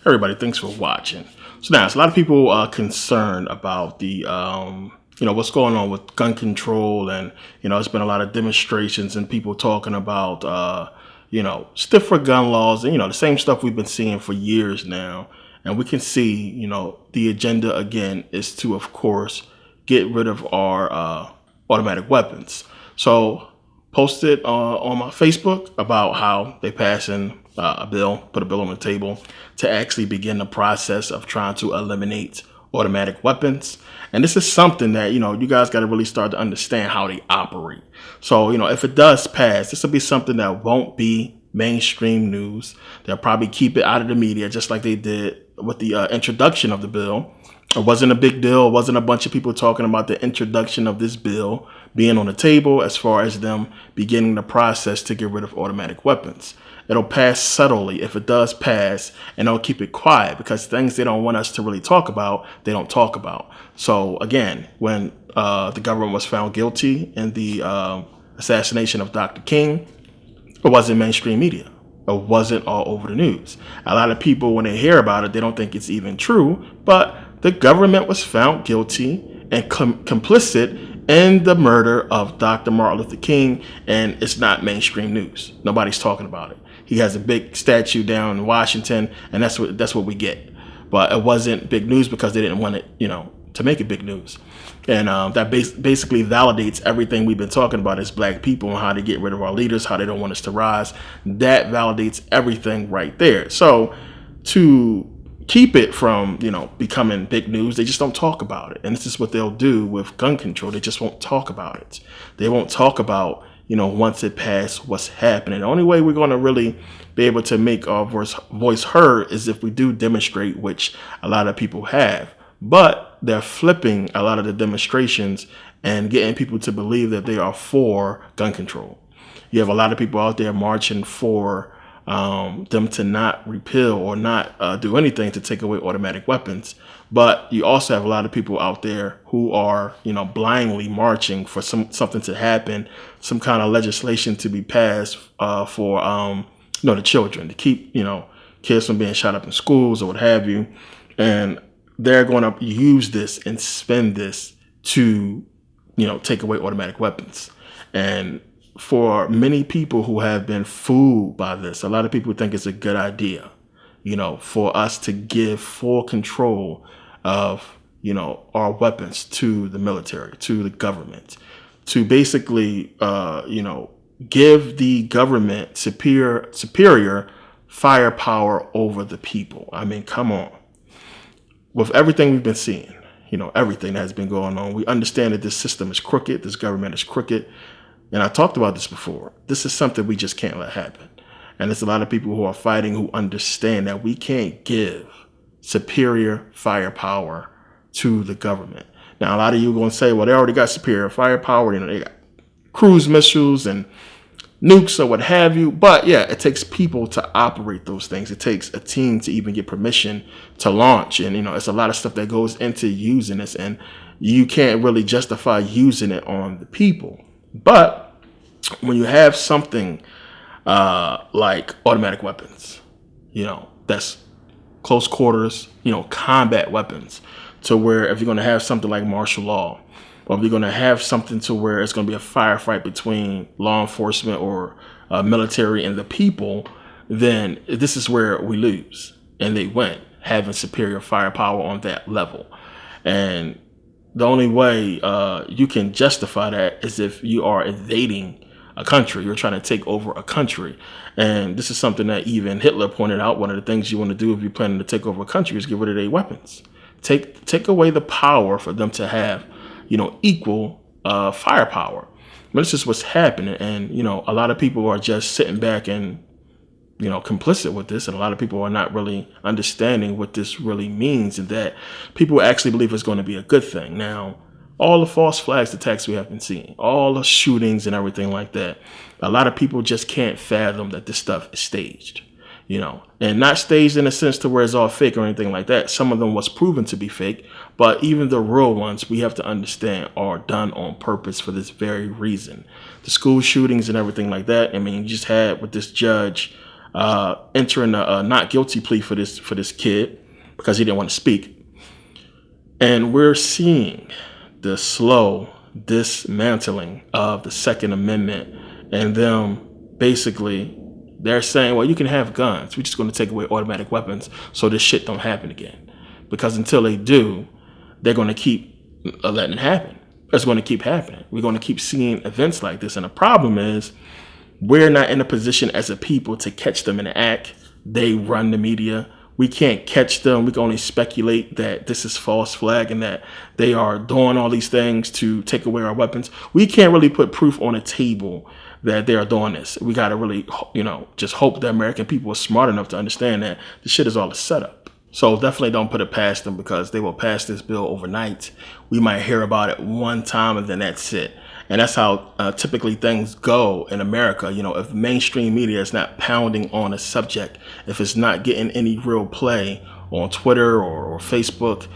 Everybody, thanks for watching. So now, it's a lot of people are concerned about the, what's going on with gun control, and there's been a lot of demonstrations and people talking about, stiffer gun laws, and the same stuff we've been seeing for years now. And we can see, the agenda again is to, of course, get rid of our automatic weapons. So posted on my Facebook about how they passing a bill, put a bill on the table to actually begin the process of trying to eliminate automatic weapons. And this is something that, you guys got to really start to understand how they operate. So, if it does pass, this will be something that won't be mainstream news. They'll probably keep it out of the media, just like they did with the introduction of the bill. It wasn't a big deal. It wasn't a bunch of people talking about the introduction of this bill being on the table as far as them beginning the process to get rid of automatic weapons. It'll pass subtly if it does pass, and they'll keep it quiet because things they don't want us to really talk about, they don't talk about. So again, when the government was found guilty in the assassination of Dr. King, it wasn't mainstream media. It wasn't all over the news. A lot of people, when they hear about it, they don't think it's even true, but the government was found guilty and complicit in the murder of Dr. Martin Luther King, and it's not mainstream news. Nobody's talking about it. He has a big statue down in Washington, and that's what we get. But it wasn't big news because they didn't want it, to make it big news. And that basically validates everything we've been talking about as black people and how to get rid of our leaders, how they don't want us to rise. That validates everything right there. So to keep it from, becoming big news, they just don't talk about it. And this is what they'll do with gun control. They just won't talk about it. They won't talk about, once it passed, what's happening. The only way we're going to really be able to make our voice heard is if we do demonstrate, which a lot of people have. But they're flipping a lot of the demonstrations and getting people to believe that they are for gun control. You have a lot of people out there marching for them to not repeal or not do anything to take away automatic weapons. But you also have a lot of people out there who are, blindly marching for something to happen, some kind of legislation to be passed for, the children, to keep, kids from being shot up in schools or what have you. And they're going to use this and spend this to, take away automatic weapons. And for many people who have been fooled by this, a lot of people think it's a good idea, for us to give full control of, our weapons to the military, to the government, to basically, give the government superior firepower over the people. I mean, come on. With everything we've been seeing, everything that has been going on, we understand that this system is crooked, this government is crooked. And I talked about this before. This is something we just can't let happen. And there's a lot of people who are fighting who understand that we can't give superior firepower to the government. Now, a lot of you are going to say, well, they already got superior firepower. They got cruise missiles and nukes or what have you. But yeah, it takes people to operate those things. It takes a team to even get permission to launch. And, it's a lot of stuff that goes into using this. And you can't really justify using it on the people. But when you have something like automatic weapons, that's close quarters, combat weapons, to where if you're going to have something like martial law, or if you're going to have something to where it's going to be a firefight between law enforcement or military and the people, then this is where we lose and they win, having superior firepower on that level. And the only way you can justify that is if you are invading a country. You're trying to take over a country. And this is something that even Hitler pointed out. One of the things you want to do if you're planning to take over a country is get rid of their weapons. Take away the power for them to have, equal firepower. But this is what's happening. And, a lot of people are just sitting back and, complicit with this. And a lot of people are not really understanding what this really means, and that people actually believe it's going to be a good thing. Now, all the false flags attacks we have been seeing, all the shootings and everything like that, a lot of people just can't fathom that this stuff is staged, and not staged in a sense to where it's all fake or anything like that. Some of them was proven to be fake, but even the real ones, we have to understand, are done on purpose for this very reason. The school shootings and everything like that. I mean, you just had with this judge entering a not guilty plea for this kid because he didn't want to speak. And we're seeing the slow dismantling of the Second Amendment, and them basically, they're saying, well, you can have guns. We're just going to take away automatic weapons so this shit don't happen again. Because until they do, they're going to keep letting it happen. It's going to keep happening. We're going to keep seeing events like this. And the problem is, we're not in a position as a people to catch them in the act. They run the media. We can't catch them. We can only speculate that this is false flag and that they are doing all these things to take away our weapons. We can't really put proof on the table that they are doing this. We got to really, just hope the American people are smart enough to understand that the shit is all a setup. So definitely don't put it past them, because they will pass this bill overnight. We might hear about it one time and then that's it. And that's how typically things go in America. If mainstream media is not pounding on a subject, if it's not getting any real play on Twitter or Facebook,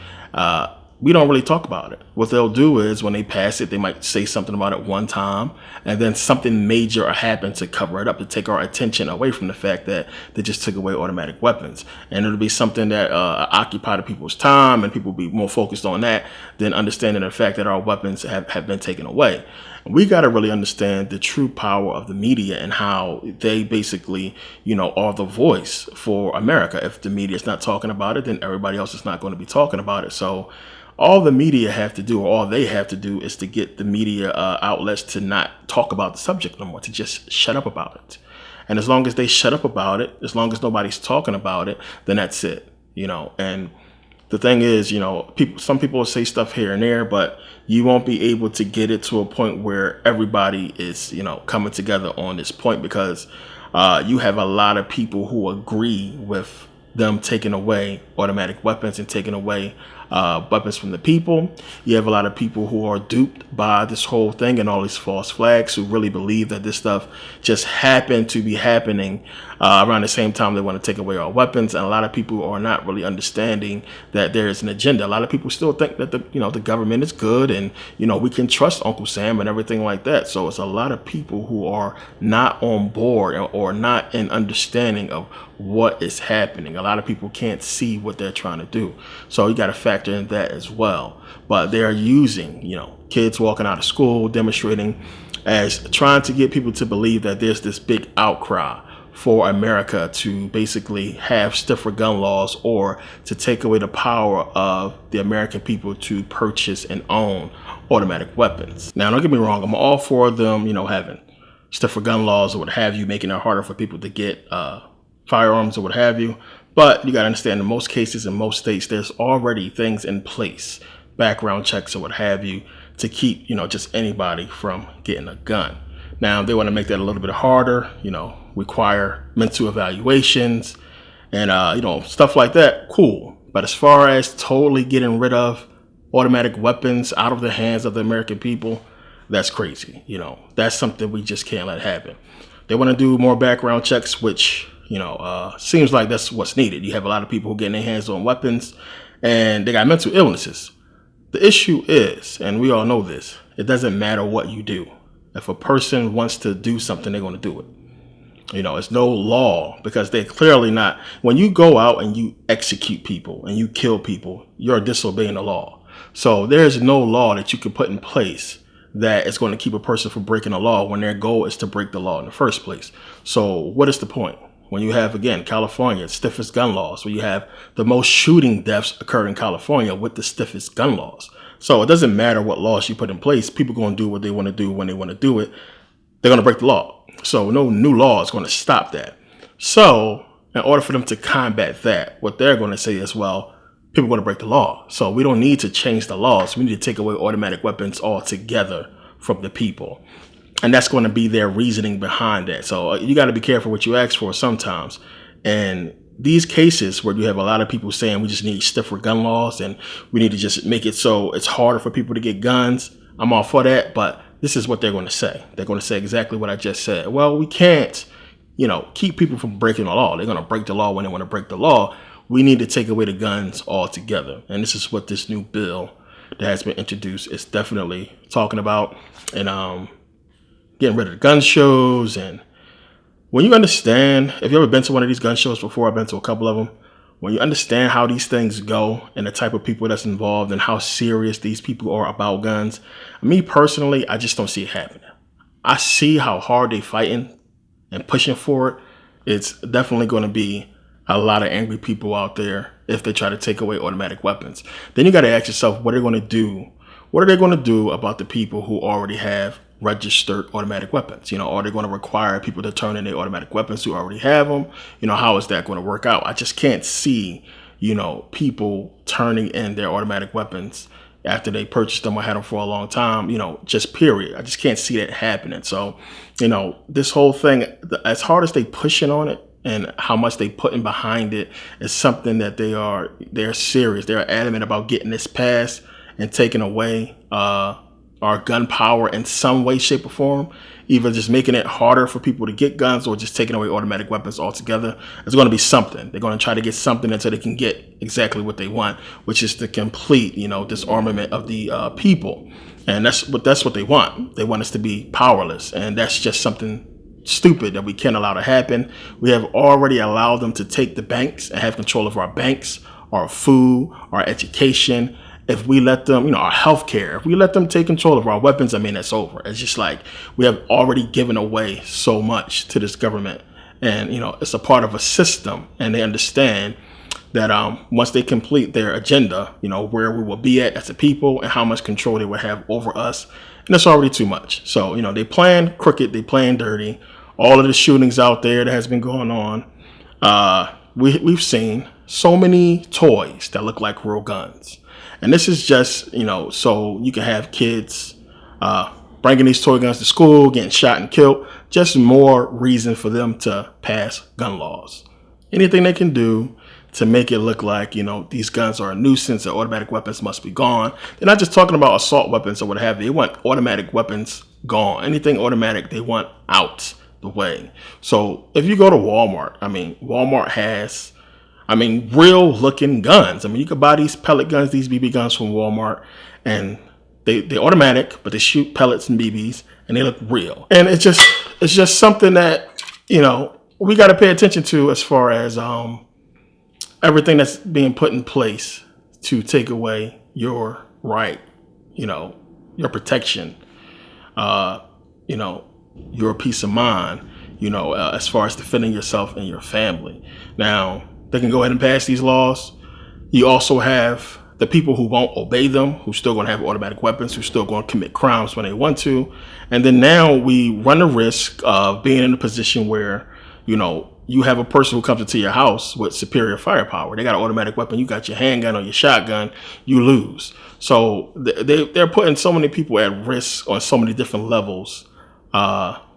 we don't really talk about it. What they'll do is when they pass it, they might say something about it one time, and then something major will happen to cover it up, to take our attention away from the fact that they just took away automatic weapons. And it'll be something that occupied people's time, and people will be more focused on that than understanding the fact that our weapons have been taken away. We got to really understand the true power of the media and how they basically, are the voice for America. If the media is not talking about it, then everybody else is not going to be talking about it. So all the media have to do, or all they have to do, is to get the media outlets to not talk about the subject no more, to just shut up about it. And as long as they shut up about it, as long as nobody's talking about it, then that's it, And the thing is, some people will say stuff here and there, but you won't be able to get it to a point where everybody is, coming together on this point, because you have a lot of people who agree with them taking away automatic weapons and taking away weapons from the people. You have a lot of people who are duped by this whole thing and all these false flags, who really believe that this stuff just happened to be happening around the same time they want to take away our weapons. And a lot of people are not really understanding that there is an agenda. A lot of people still think that the government is good, and we can trust Uncle Sam and everything like that. So it's a lot of people who are not on board or not in understanding of what is happening. A lot of people can't see what they're trying to do. So you got to factor in that as well. But they are using, kids walking out of school, demonstrating, as trying to get people to believe that there's this big outcry for America to basically have stiffer gun laws, or to take away the power of the American people to purchase and own automatic weapons. Now, don't get me wrong. I'm all for them, having stiffer gun laws or what have you, making it harder for people to get firearms or what have you. But you got to understand, in most cases, in most states, there's already things in place, background checks or what have you, to keep, just anybody from getting a gun. Now, they want to make that a little bit harder, require mental evaluations and, stuff like that. Cool. But as far as totally getting rid of automatic weapons out of the hands of the American people, that's crazy. That's something we just can't let happen. They want to do more background checks, which, seems like that's what's needed. You have a lot of people who get their hands on weapons and they got mental illnesses. The issue is, and we all know this, it doesn't matter what you do. If a person wants to do something, they're going to do it. It's no law, because they're clearly not. When you go out and you execute people and you kill people, you're disobeying the law. So there's no law that you can put in place that is going to keep a person from breaking the law when their goal is to break the law in the first place. So what is the point? When you have, again, California, stiffest gun laws, where you have the most shooting deaths occur in California with the stiffest gun laws. So it doesn't matter what laws you put in place. People are going to do what they want to do when they want to do it. They're going to break the law. So no new law is going to stop that. So in order for them to combat that, what they're going to say is, well, people are going to break the law. So we don't need to change the laws. We need to take away automatic weapons altogether from the people. And that's going to be their reasoning behind that. So you got to be careful what you ask for sometimes. And these cases where you have a lot of people saying we just need stiffer gun laws and we need to just make it so it's harder for people to get guns, I'm all for that. But this is what they're going to say. They're going to say exactly what I just said. Well, we can't, keep people from breaking the law. They're going to break the law when they want to break the law. We need to take away the guns altogether. And this is what this new bill that has been introduced is definitely talking about. And getting rid of the gun shows and when you understand, if you've ever been to one of these gun shows before, I've been to a couple of them. When you understand how these things go and the type of people that's involved and how serious these people are about guns, me personally, I just don't see it happening. I see how hard they fighting and pushing for it. It's definitely going to be a lot of angry people out there if they try to take away automatic weapons. Then you got to ask yourself, what are they going to do? What are they going to do about the people who already have registered automatic weapons? Are they going to require people to turn in their automatic weapons who already have them? How is that going to work out? I just can't see, people turning in their automatic weapons after they purchased them or had them for a long time, just period. I just can't see that happening. So, this whole thing, as hard as they pushing on it and how much they putting behind it, is something that they're serious. They're adamant about getting this passed and taking away our gun power in some way, shape, or form, either just making it harder for people to get guns or just taking away automatic weapons altogether. It's going to be something. They're going to try to get something until they can get exactly what they want, which is the complete, disarmament of the people. And that's what they want. They want us to be powerless. And that's just something stupid that we can't allow to happen. We have already allowed them to take the banks and have control of our banks, our food, our education. If we let them, our healthcare, if we let them take control of our weapons, it's over. It's just like we have already given away so much to this government. And, it's a part of a system. And they understand that once they complete their agenda, where we will be at as a people and how much control they will have over us. And it's already too much. So, they plan crooked, they plan dirty. All of the shootings out there that has been going on, we've seen so many toys that look like real guns. And this is just, so you can have kids bringing these toy guns to school, getting shot and killed. Just more reason for them to pass gun laws. Anything they can do to make it look like, these guns are a nuisance and automatic weapons must be gone. They're not just talking about assault weapons or what have you. They want automatic weapons gone. Anything automatic, they want out the way. So if you go to Walmart, Walmart has real looking guns. You could buy these pellet guns, these BB guns from Walmart, and they're automatic, but they shoot pellets and BBs, and they look real. And it's just something that, we got to pay attention to as far as everything that's being put in place to take away your right, your protection, your peace of mind, as far as defending yourself and your family. Now, they can go ahead and pass these laws. You also have the people who won't obey them, who's still going to have automatic weapons, who's still going to commit crimes when they want to. And then now we run the risk of being in a position where, you have a person who comes into your house with superior firepower. They got an automatic weapon. You got your handgun or your shotgun. You lose. So they're putting so many people at risk on so many different levels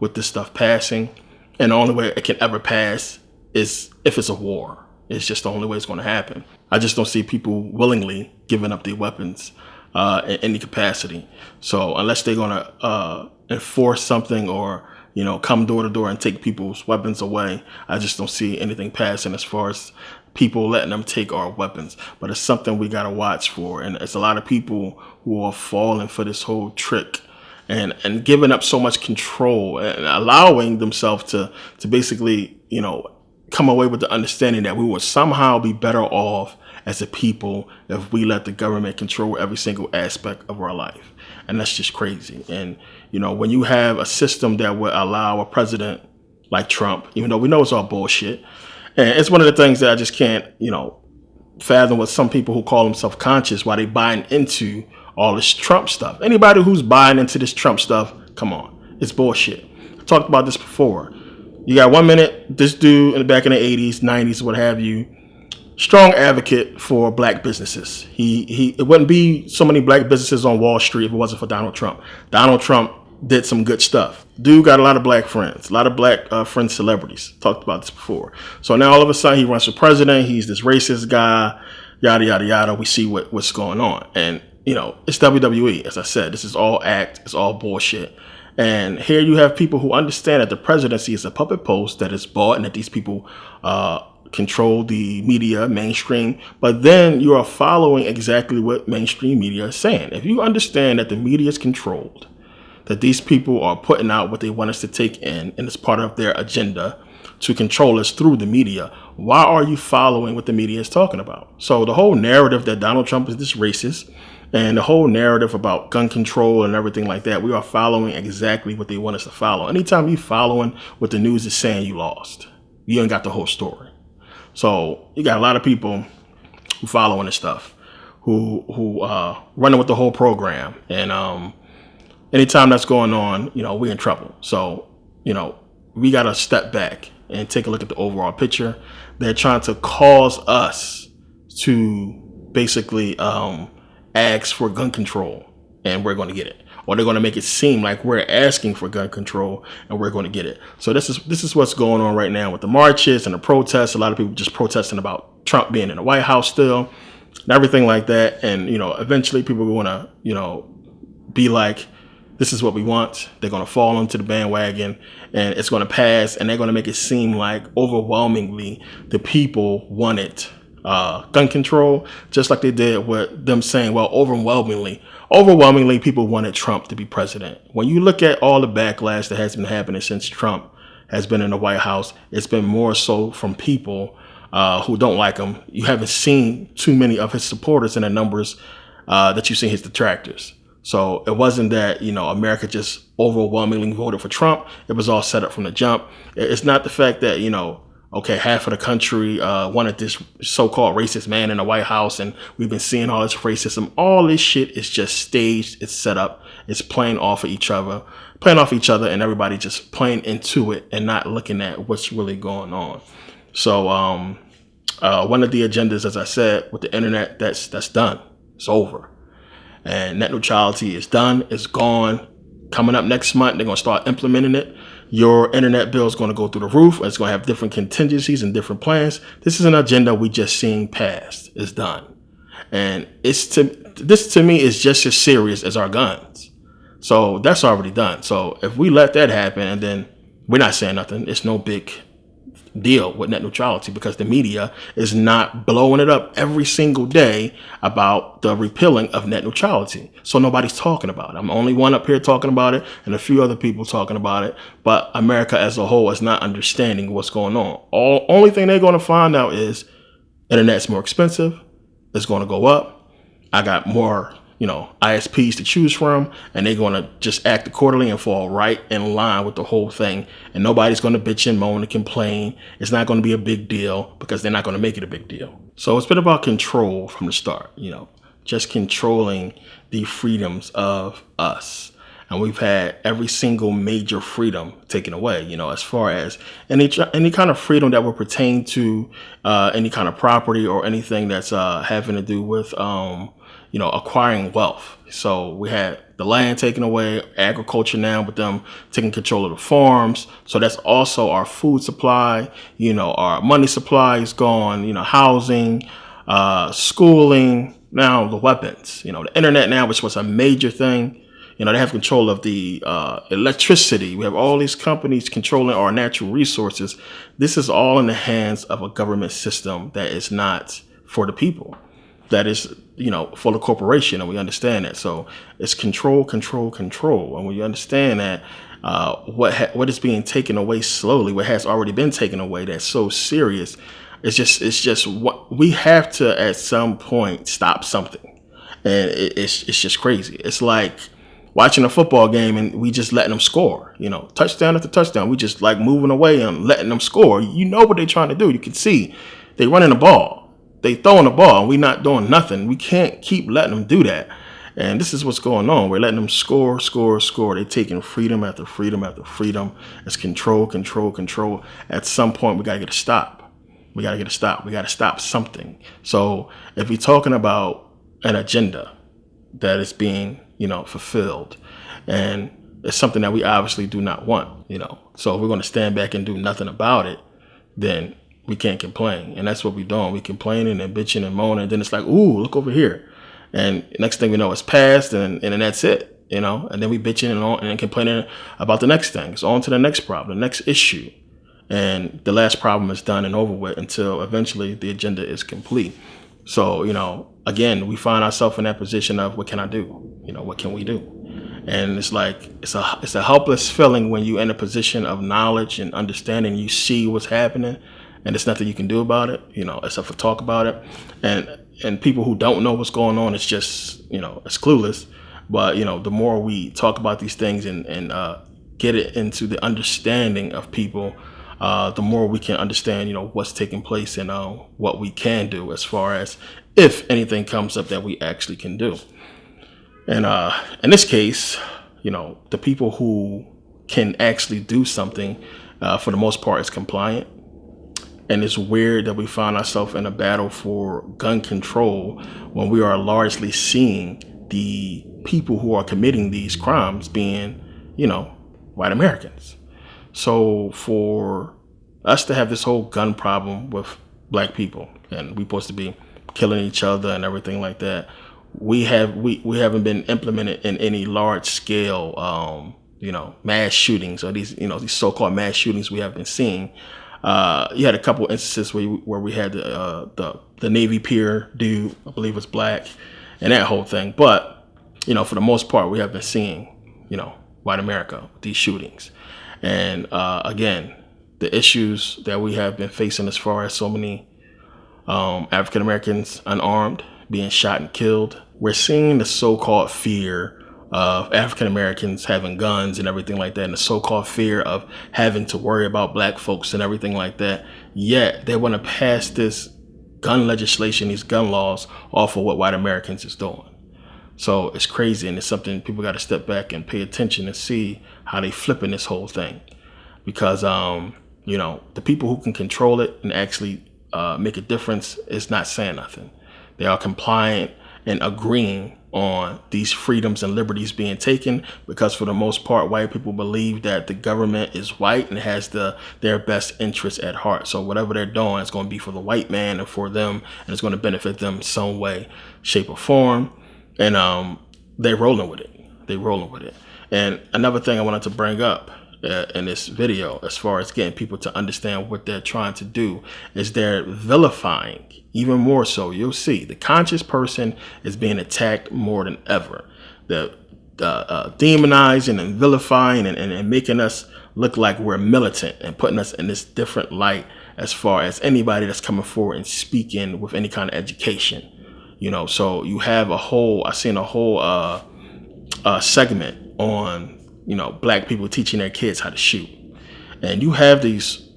with this stuff passing. And the only way it can ever pass is if it's a war. It's just the only way it's going to happen. I just don't see people willingly giving up their weapons in any capacity. So unless they're going to enforce something or, come door to door and take people's weapons away, I just don't see anything passing as far as people letting them take our weapons. But it's something we got to watch for. And it's a lot of people who are falling for this whole trick and giving up so much control and allowing themselves to basically, come away with the understanding that we will somehow be better off as a people if we let the government control every single aspect of our life. And that's just crazy. And, when you have a system that would allow a president like Trump, even though we know it's all bullshit, and it's one of the things that I just can't, fathom with some people who call themselves conscious why they buying into all this Trump stuff. Anybody who's buying into this Trump stuff, come on, it's bullshit. I talked about this before. You got 1 minute, this dude back in the 80s, 90s, what have you, strong advocate for black businesses. It wouldn't be so many black businesses on Wall Street if it wasn't for Donald Trump. Donald Trump did some good stuff. Dude got a lot of black friends, a lot of black friends, celebrities. Talked about this before. So now all of a sudden he runs for president. He's this racist guy, yada, yada, yada. We see what's going on. And, it's WWE. As I said, this is all act. It's all bullshit. And here you have people who understand that the presidency is a puppet post that is bought and that these people control the media, mainstream. But then you are following exactly what mainstream media is saying. If you understand that the media is controlled, that these people are putting out what they want us to take in, and it's part of their agenda to control us through the media. Why are you following what the media is talking about? So the whole narrative that Donald Trump is this racist, and the whole narrative about gun control and everything like that, we are following exactly what they want us to follow. Anytime you following what the news is saying, you lost. You ain't got the whole story. So you got a lot of people who following this stuff, who running with the whole program, and anytime that's going on, we're in trouble. So we got to step back and take a look at the overall picture. They're trying to cause us to basically ask for gun control, and we're going to get it. Or they're going to make it seem like we're asking for gun control and we're going to get it. So this is what's going on right now with the marches and the protests. A lot of people just protesting about Trump being in the White House still and everything like that. And, eventually people are going to, be like, this is what we want. They're going to fall onto the bandwagon and it's going to pass. And they're going to make it seem like overwhelmingly the people wanted gun control, just like they did with them saying, well, overwhelmingly people wanted Trump to be president. When you look at all the backlash that has been happening since Trump has been in the White House, it's been more so from people who don't like him. You haven't seen too many of his supporters in the numbers that you see his detractors. So it wasn't that, America just overwhelmingly voted for Trump. It was all set up from the jump. It's not the fact that, okay, half of the country wanted this so-called racist man in the White House, and we've been seeing all this racism. All this shit is just staged. It's set up. It's playing off each other, and everybody just playing into it and not looking at what's really going on. So one of the agendas, as I said, with the internet, that's done. It's over. And net neutrality is done. It's gone. Coming up next month, they're going to start implementing it. Your internet bill is going to go through the roof. It's going to have different contingencies and different plans. This is an agenda we just seen passed. It's done. And this to me is just as serious as our guns. So that's already done. So if we let that happen and then we're not saying nothing, it's no big deal with net neutrality, because the media is not blowing it up every single day about the repealing of net neutrality. So nobody's talking about it. I'm the only one up here talking about it and a few other people talking about it. But America as a whole is not understanding what's going on. Only thing they're going to find out is internet's more expensive. It's going to go up. I got more ISPs to choose from, and they're going to just act accordingly and fall right in line with the whole thing. And nobody's going to bitch and moan and complain. It's not going to be a big deal because they're not going to make it a big deal. So it's been about control from the start, just controlling the freedoms of us. And we've had every single major freedom taken away, as far as any kind of freedom that would pertain to any kind of property or anything that's having to do with acquiring wealth. So we had the land taken away, agriculture now with them taking control of the farms. So that's also our food supply, our money supply is gone, housing, schooling, now the weapons, the internet now, which was a major thing. They have control of the electricity. We have all these companies controlling our natural resources. This is all in the hands of a government system that is not for the people. That is, for the corporation, and we understand that. So it's control. And when you understand that, what is being taken away slowly, what has already been taken away, that's so serious, it's just what we have to at some point stop something, and it's just crazy. It's like watching a football game and we just letting them score, touchdown after touchdown. We just like moving away and letting them score. What they're trying to do. You can see they running the ball. They throwing the ball and we not doing nothing. We can't keep letting them do that. And this is what's going on. We're letting them score. They're taking freedom after freedom after freedom. It's control. At some point, we got to get a stop. We got to stop something. So if we're talking about an agenda that is being, fulfilled, and it's something that we obviously do not want, So if we're going to stand back and do nothing about it, then we can't complain. And that's what we're doing. We complaining and bitching and moaning. And then it's like, ooh, look over here. And next thing we know, it's passed, and then that's it, And then we bitching and complaining about the next thing. It's on to the next problem, the next issue. And the last problem is done and over with until eventually the agenda is complete. So, again, we find ourselves in that position of what can I do? What can we do? And it's like it's a helpless feeling when you're in a position of knowledge and understanding. You see what's happening, and there's nothing you can do about it, except for talk about it. And people who don't know what's going on, it's just it's clueless. But the more we talk about these things and get it into the understanding of people, the more we can understand what's taking place and what we can do as far as if anything comes up that we actually can do. And in this case, the people who can actually do something, for the most part, is compliant. And it's weird that we find ourselves in a battle for gun control when we are largely seeing the people who are committing these crimes being, white Americans. So for us to have this whole gun problem with black people, and we're supposed to be killing each other and everything like that, we haven't been implemented in any large scale, mass shootings, or these so-called mass shootings we have been seeing. You had a couple instances where we had the Navy pier dude, I believe was black, and that whole thing. But for the most part, we have been seeing white America with these shootings, and again, the issues that we have been facing as far as so many African Americans unarmed being shot and killed. We're seeing the so-called fear of African Americans having guns and everything like that, and the so-called fear of having to worry about black folks and everything like that. Yet they want to pass this gun legislation, these gun laws, off of what white Americans is doing. So it's crazy, and it's something people got to step back and pay attention and see how they flipping this whole thing. Because the people who can control it and actually make a difference is not saying nothing. They are compliant and agreeing on these freedoms and liberties being taken, because for the most part, white people believe that the government is white and has their best interests at heart. So whatever they're doing is going to be for the white man and for them, and it's going to benefit them some way, shape, or form. And they're rolling with it. And another thing I wanted to bring up in this video, as far as getting people to understand what they're trying to do, is they're vilifying. Even more so, you'll see the conscious person is being attacked more than ever. The demonizing and vilifying and making us look like we're militant and putting us in this different light as far as anybody that's coming forward and speaking with any kind of education. So you have I seen a whole segment on black people teaching their kids how to shoot. And you have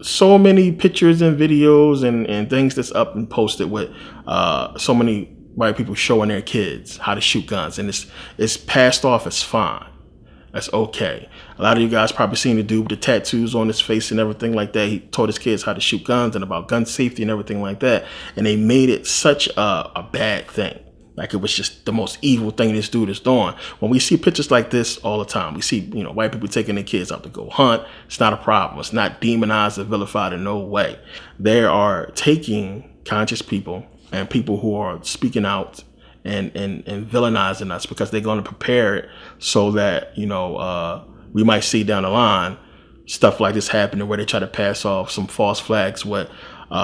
so many pictures and videos and things that's up and posted with so many white people showing their kids how to shoot guns. And it's passed off as fine. That's okay. A lot of you guys probably seen the dude with the tattoos on his face and everything like that. He taught his kids how to shoot guns and about gun safety and everything like that. And they made it such a bad thing. Like it was just the most evil thing this dude is doing. When we see pictures like this all the time, we see, white people taking their kids out to go hunt. It's not a problem. It's not demonized or vilified in no way. They are taking conscious people and people who are speaking out and villainizing us, because they're going to prepare it so that, we might see down the line stuff like this happening, where they try to pass off some false flags with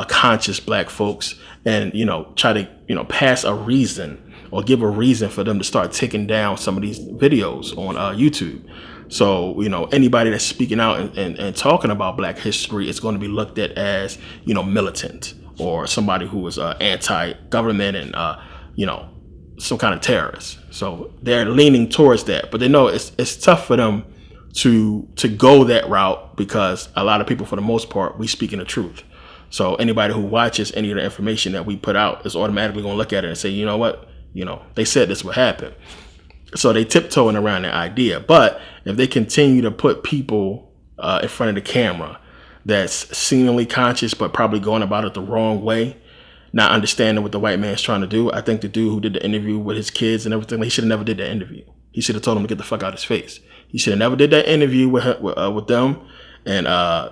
conscious black folks and, try to, pass a reason or give a reason for them to start taking down some of these videos on YouTube. So, anybody that's speaking out and talking about black history is going to be looked at as, militant, or somebody who is anti-government and, some kind of terrorist. So they're leaning towards that, but they know it's tough for them to go that route, because a lot of people, for the most part, we speaking the truth. So anybody who watches any of the information that we put out is automatically going to look at it and say, you know what, they said this would happen. So they tiptoeing around the idea. But if they continue to put people in front of the camera that's seemingly conscious, but probably going about it the wrong way, not understanding what the white man's trying to do, I think the dude who did the interview with his kids and everything, he should have never did that interview. He should have told him to get the fuck out of his face. He should have never did that interview with them and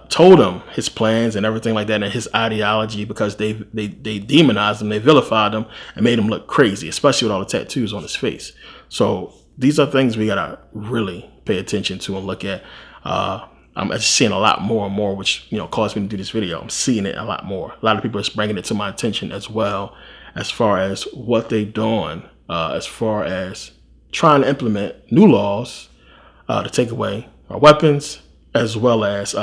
told them his plans and everything like that and his ideology, because they demonized him, they vilified him, and made him look crazy, especially with all the tattoos on his face. So these are things we gotta really pay attention to and look at. I'm just seeing a lot more and more, which caused me to do this video. I'm seeing it a lot more. A lot of people are bringing it to my attention as well, as far as what they're doing, as far as trying to implement new laws to take away our weapons, as well as,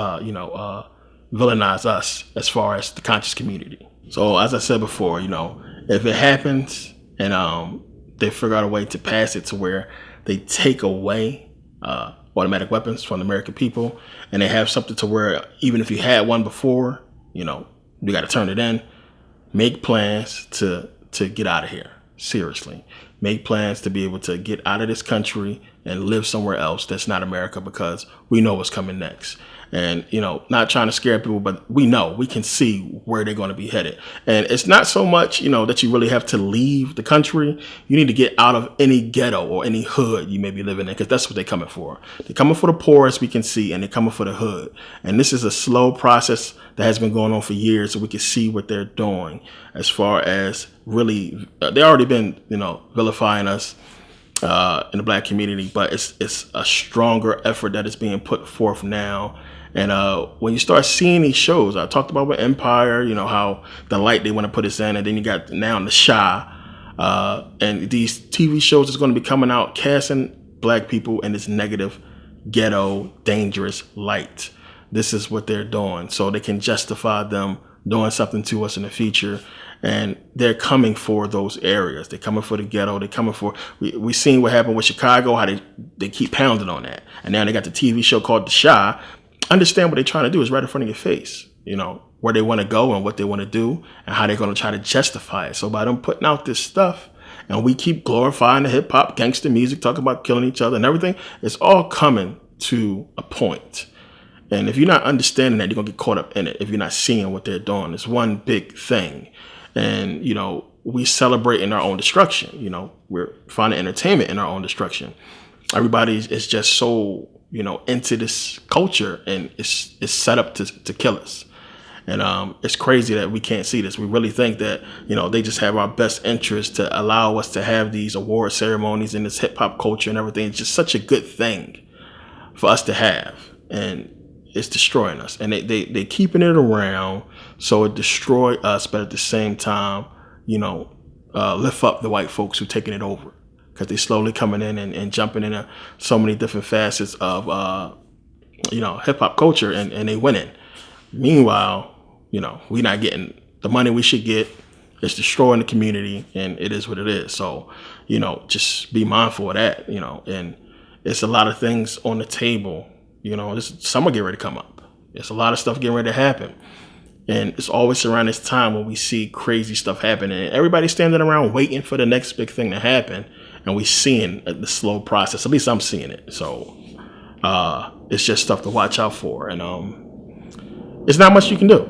villainize us as far as the conscious community. So as I said before, if it happens and they figure out a way to pass it to where they take away automatic weapons from the American people, and they have something to where even if you had one before, you got to turn it in. Make plans to get out of here. Seriously, make plans to be able to get out of this country and live somewhere else that's not America, because we know what's coming next. And, not trying to scare people, but we can see where they're going to be headed. And it's not so much, that you really have to leave the country. You need to get out of any ghetto or any hood you may be living in, because that's what they're coming for. They're coming for the poor, as we can see, and they're coming for the hood. And this is a slow process that has been going on for years, so we can see what they're doing as far as really, they already been, vilifying us in the black community, but it's a stronger effort that is being put forth now. And when you start seeing these shows, I talked about with Empire, how the light they want to put us in, and then you got now the Shah, and these TV shows is going to be coming out casting black people in this negative, ghetto, dangerous light. This is what they're doing, so they can justify them doing something to us in the future. And they're coming for those areas. They're coming for the ghetto. They're coming for, we seen what happened with Chicago, how they keep pounding on that. And now they got the TV show called The Shah. Understand what they're trying to do is right in front of your face, where they want to go and what they want to do and how they're going to try to justify it. So by them putting out this stuff, and we keep glorifying the hip hop, gangster music, talking about killing each other and everything, it's all coming to a point. And if you're not understanding that, you're going to get caught up in it. If you're not seeing what they're doing, it's one big thing. And, we celebrate in our own destruction. We're finding entertainment in our own destruction. Everybody is just so, into this culture, and it's set up to kill us. And it's crazy that we can't see this. We really think that, they just have our best interest to allow us to have these award ceremonies in this hip hop culture and everything. It's just such a good thing for us to have. And it's destroying us. And they keeping it around so it destroy us, but at the same time, lift up the white folks who taking it over, because they slowly coming in and jumping into so many different facets of, hip hop culture, and they winning. Meanwhile, we not getting the money we should get. It's destroying the community, and it is what it is. So, just be mindful of that, and it's a lot of things on the table. This summer getting ready to come up. There's a lot of stuff getting ready to happen. And it's always around this time when we see crazy stuff happening. And everybody's standing around waiting for the next big thing to happen. And we seeing the slow process. At least I'm seeing it. So it's just stuff to watch out for. And it's not much you can do.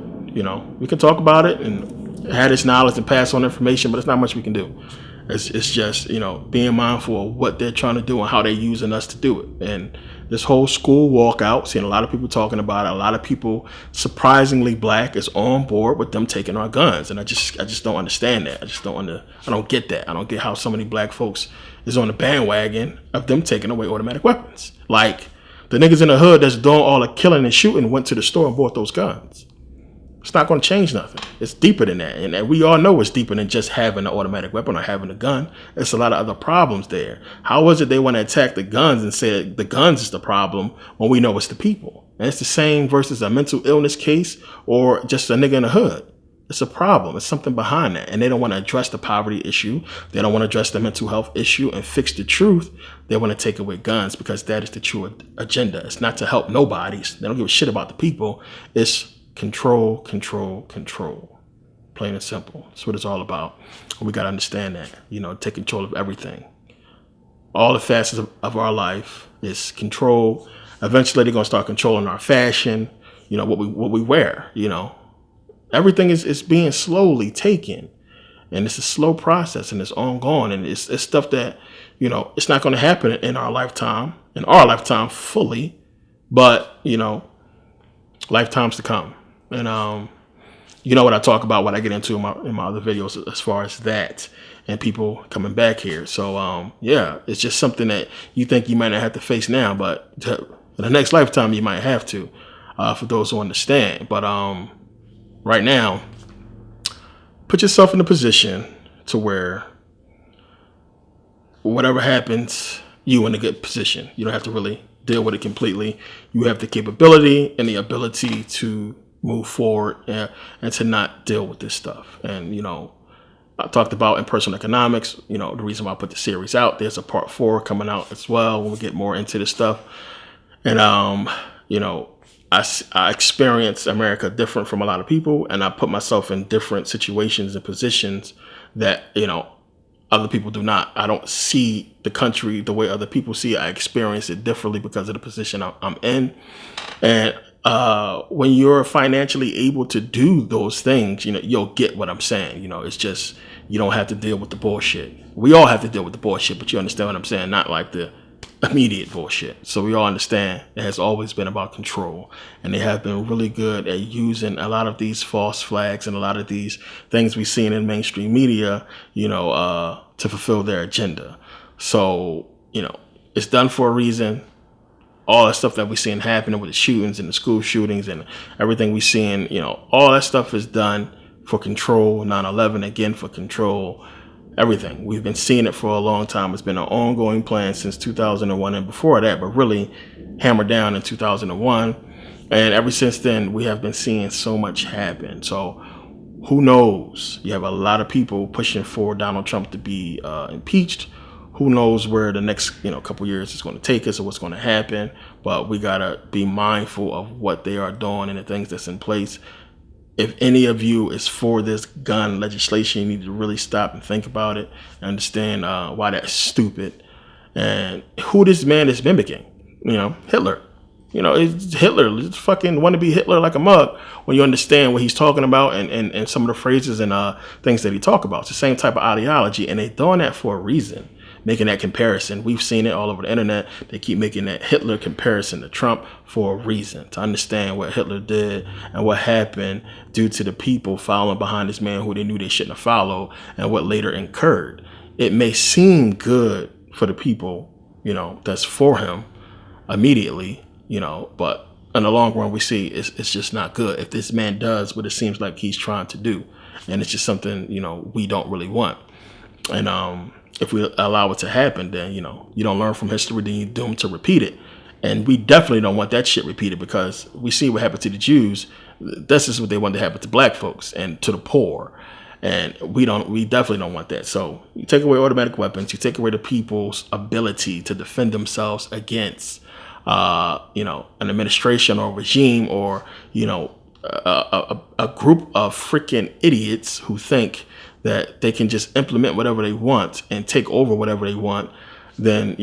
We can talk about it and have this knowledge and pass on information, but it's not much we can do. It's just, being mindful of what they're trying to do and how they're using us to do it. And this whole school walkout, seeing a lot of people talking about it, a lot of people, surprisingly black, is on board with them taking our guns. And I just don't understand that. I don't get that. I don't get how so many black folks is on the bandwagon of them taking away automatic weapons. Like the niggas in the hood that's doing all the killing and shooting went to the store and bought those guns. It's not going to change nothing. It's deeper than that. And we all know it's deeper than just having an automatic weapon or having a gun. There's a lot of other problems there. How is it they want to attack the guns and say the guns is the problem when we know it's the people? And it's the same versus a mental illness case or just a nigga in the hood. It's a problem. It's something behind that. And they don't want to address the poverty issue. They don't want to address the mental health issue and fix the truth. They want to take away guns because that is the true agenda. It's not to help nobody. They don't give a shit about the people. It's control, control, control. Plain and simple. That's what it's all about. We got to understand that, take control of everything. All the facets of our life is control. Eventually they're going to start controlling our fashion, what we wear, Everything is being slowly taken. And it's a slow process and it's ongoing. And it's stuff that, it's not going to happen in our lifetime fully, but, lifetimes to come. And what I talk about, what I get into in my other videos as far as that and people coming back here. So it's just something that you think you might not have to face now, but in the next lifetime you might have to, for those who understand. But right now, put yourself in a position to where whatever happens, you in a good position. You don't have to really deal with it completely. You have the capability and the ability to move forward and to not deal with this stuff. And, I talked about in personal economics, the reason why I put the series out. There's a part 4 coming out as well when we get more into this stuff. And, I experience America different from a lot of people, and I put myself in different situations and positions that, other people do not. I don't see the country the way other people see it. I experience it differently because of the position I'm in. And when you're financially able to do those things, you'll get what I'm saying. It's just, you don't have to deal with the bullshit. We all have to deal with the bullshit, but you understand what I'm saying? Not like the immediate bullshit. So we all understand it has always been about control, and they have been really good at using a lot of these false flags and a lot of these things we've seen in mainstream media, to fulfill their agenda. So, it's done for a reason. All that stuff that we're seeing happening with the shootings and the school shootings and everything we're seeing, all that stuff is done for control. 9/11 again for control. Everything. We've been seeing it for a long time. It's been an ongoing plan since 2001 and before that, but really hammered down in 2001. And ever since then, we have been seeing so much happen. So who knows? You have a lot of people pushing for Donald Trump to be impeached. Who knows where the next, couple years is going to take us or what's going to happen. But we got to be mindful of what they are doing and the things that's in place. If any of you is for this gun legislation, you need to really stop and think about it and understand why that's stupid and who this man is mimicking. Hitler. It's Hitler. It's fucking want to be Hitler like a mug when you understand what he's talking about and some of the phrases and things that he talk about. It's the same type of ideology, and they're doing that for a reason. Making that comparison. We've seen it all over the internet. They keep making that Hitler comparison to Trump for a reason, to understand what Hitler did and what happened due to the people following behind this man who they knew they shouldn't have followed and what later incurred. It may seem good for the people, that's for him immediately, but in the long run we see it's just not good if this man does what it seems like he's trying to do. And it's just something, we don't really want. And, if we allow it to happen, then, you don't learn from history, then you're doomed to repeat it. And we definitely don't want that shit repeated because we see what happened to the Jews. This is what they want to happen to black folks and to the poor. And we definitely don't want that. So you take away automatic weapons, you take away the people's ability to defend themselves against, an administration or regime or, a group of freaking idiots who think that they can just implement whatever they want and take over whatever they want, then,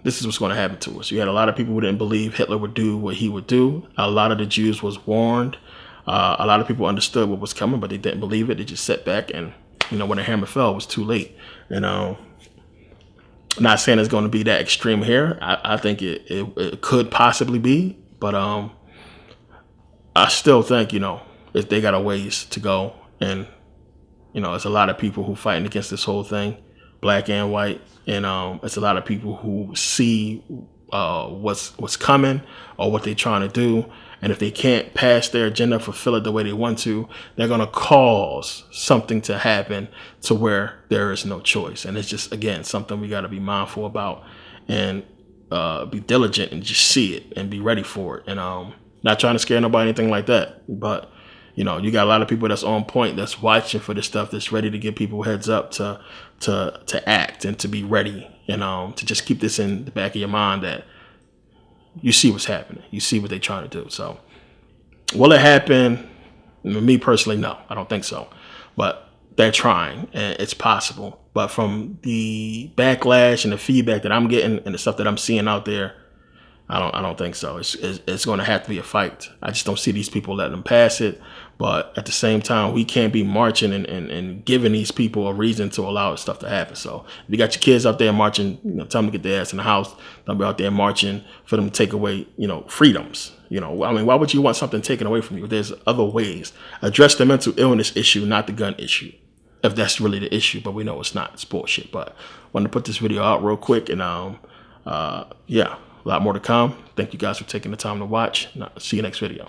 this is what's going to happen to us. You had a lot of people who didn't believe Hitler would do what he would do. A lot of the Jews was warned. A lot of people understood what was coming, but they didn't believe it. They just sat back and, when the hammer fell, it was too late. Not saying it's going to be that extreme here. I think it could possibly be, but I still think, if they got a ways to go and, it's a lot of people who fighting against this whole thing, black and white. And it's a lot of people who see what's coming or what they're trying to do. And if they can't pass their agenda, fulfill it the way they want to, they're going to cause something to happen to where there is no choice. And it's just, again, something we got to be mindful about and be diligent and just see it and be ready for it. And not trying to scare nobody, anything like that. But you got a lot of people that's on point, that's watching for this stuff, that's ready to give people heads up to act and to be ready, and to just keep this in the back of your mind that you see what's happening, you see what they're trying to do. So, will it happen? Me personally, no, I don't think so. But they're trying, and it's possible. But from the backlash and the feedback that I'm getting and the stuff that I'm seeing out there, I don't think so. It's going to have to be a fight. I just don't see these people letting them pass it. But at the same time, we can't be marching and giving these people a reason to allow stuff to happen. So if you got your kids out there marching, tell them to get their ass in the house. Don't be out there marching for them to take away, freedoms. Why would you want something taken away from you? There's other ways. Address the mental illness issue, not the gun issue, if that's really the issue. But we know it's not. It's bullshit. But I wanted to put this video out real quick. And, a lot more to come. Thank you guys for taking the time to watch. And I'll see you next video.